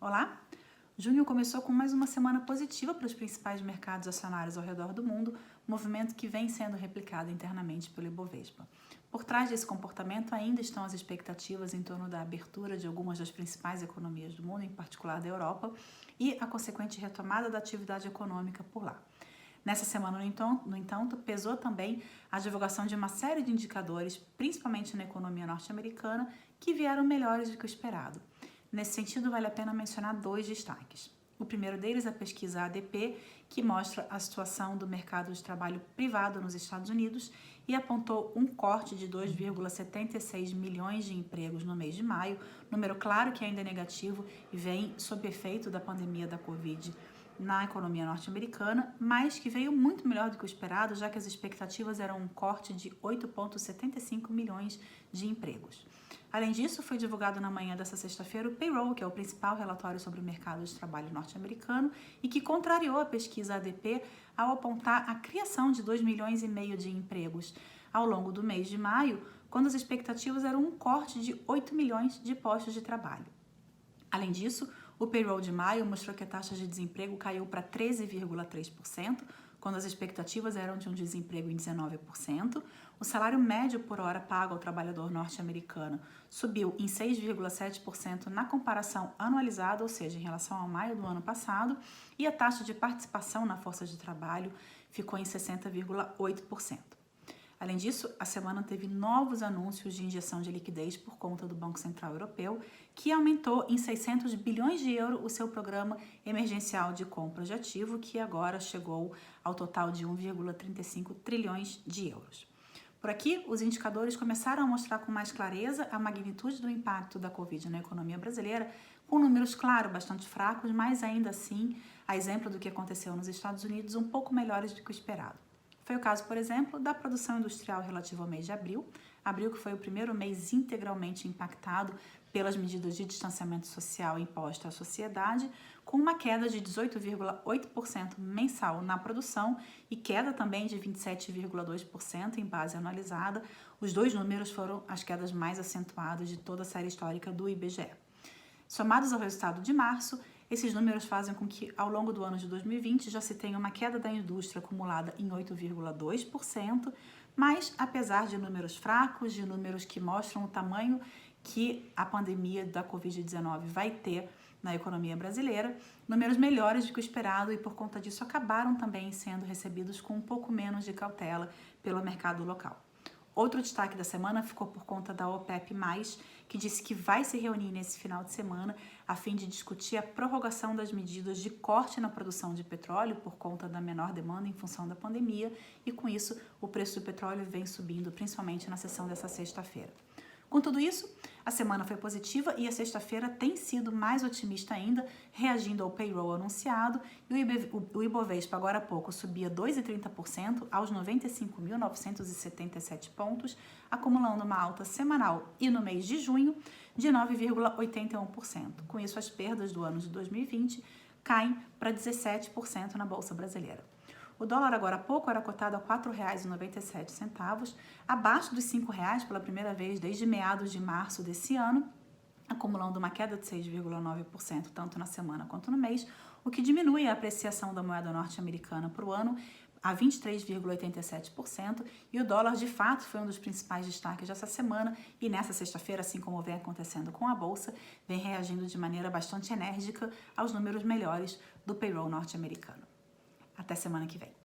Olá! Junho começou com mais uma semana positiva para os principais mercados acionários ao redor do mundo, movimento que vem sendo replicado internamente pelo Ibovespa. Por trás desse comportamento ainda estão as expectativas em torno da abertura de algumas das principais economias do mundo, em particular da Europa, e a consequente retomada da atividade econômica por lá. Nessa semana, no entanto, pesou também a divulgação de uma série de indicadores, principalmente na economia norte-americana, que vieram melhores do que o esperado. Nesse sentido, vale a pena mencionar dois destaques. O primeiro deles é a pesquisa ADP, que mostra a situação do mercado de trabalho privado nos Estados Unidos e apontou um corte de 2,76 milhões de empregos no mês de maio, número claro que ainda é negativo e vem sob efeito da pandemia da Covid na economia norte-americana, mas que veio muito melhor do que o esperado, já que as expectativas eram um corte de 8,75 milhões de empregos. Além disso, foi divulgado na manhã desta sexta-feira o Payroll, que é o principal relatório sobre o mercado de trabalho norte-americano e que contrariou a pesquisa ADP ao apontar a criação de 2,5 milhões de empregos ao longo do mês de maio, quando as expectativas eram um corte de 8 milhões de postos de trabalho. Além disso, o payroll de maio mostrou que a taxa de desemprego caiu para 13,3%, quando as expectativas eram de um desemprego em 19%. O salário médio por hora pago ao trabalhador norte-americano subiu em 6,7% na comparação anualizada, ou seja, em relação ao maio do ano passado, e a taxa de participação na força de trabalho ficou em 60,8%. Além disso, a semana teve novos anúncios de injeção de liquidez por conta do Banco Central Europeu, que aumentou em 600 bilhões de euros o seu programa emergencial de compra de ativo, que agora chegou ao total de 1,35 trilhões de euros. Por aqui, os indicadores começaram a mostrar com mais clareza a magnitude do impacto da Covid na economia brasileira, com números, claro, bastante fracos, mas ainda assim, a exemplo do que aconteceu nos Estados Unidos, um pouco melhores do que o esperado. Foi o caso, por exemplo, da produção industrial relativo ao mês de abril. Abril que foi o primeiro mês integralmente impactado pelas medidas de distanciamento social impostas à sociedade, com uma queda de 18,8% mensal na produção e queda também de 27,2% em base anualizada. Os dois números foram as quedas mais acentuadas de toda a série histórica do IBGE. Somados ao resultado de março, esses números fazem com que, ao longo do ano de 2020, já se tenha uma queda da indústria acumulada em 8,2%, mas, apesar de números fracos, de números que mostram o tamanho que a pandemia da Covid-19 vai ter na economia brasileira, números melhores do que o esperado e, por conta disso, acabaram também sendo recebidos com um pouco menos de cautela pelo mercado local. Outro destaque da semana ficou por conta da OPEP+, que disse que vai se reunir nesse final de semana a fim de discutir a prorrogação das medidas de corte na produção de petróleo por conta da menor demanda em função da pandemia e, com isso, o preço do petróleo vem subindo, principalmente na sessão dessa sexta-feira. Com tudo isso, a semana foi positiva e a sexta-feira tem sido mais otimista ainda, reagindo ao payroll anunciado, e o Ibovespa agora há pouco subia 2,30% aos 95.977 pontos, acumulando uma alta semanal e no mês de junho de 9,81%. Com isso, as perdas do ano de 2020 caem para 17% na Bolsa Brasileira. O dólar agora há pouco era cotado a R$ 4,97, abaixo dos R$ 5,00 pela primeira vez desde meados de março desse ano, acumulando uma queda de 6,9% tanto na semana quanto no mês, o que diminui a apreciação da moeda norte-americana para o ano a 23,87%, e o dólar de fato foi um dos principais destaques dessa semana e nessa sexta-feira, assim como vem acontecendo com a Bolsa, vem reagindo de maneira bastante enérgica aos números melhores do payroll norte-americano. Até semana que vem.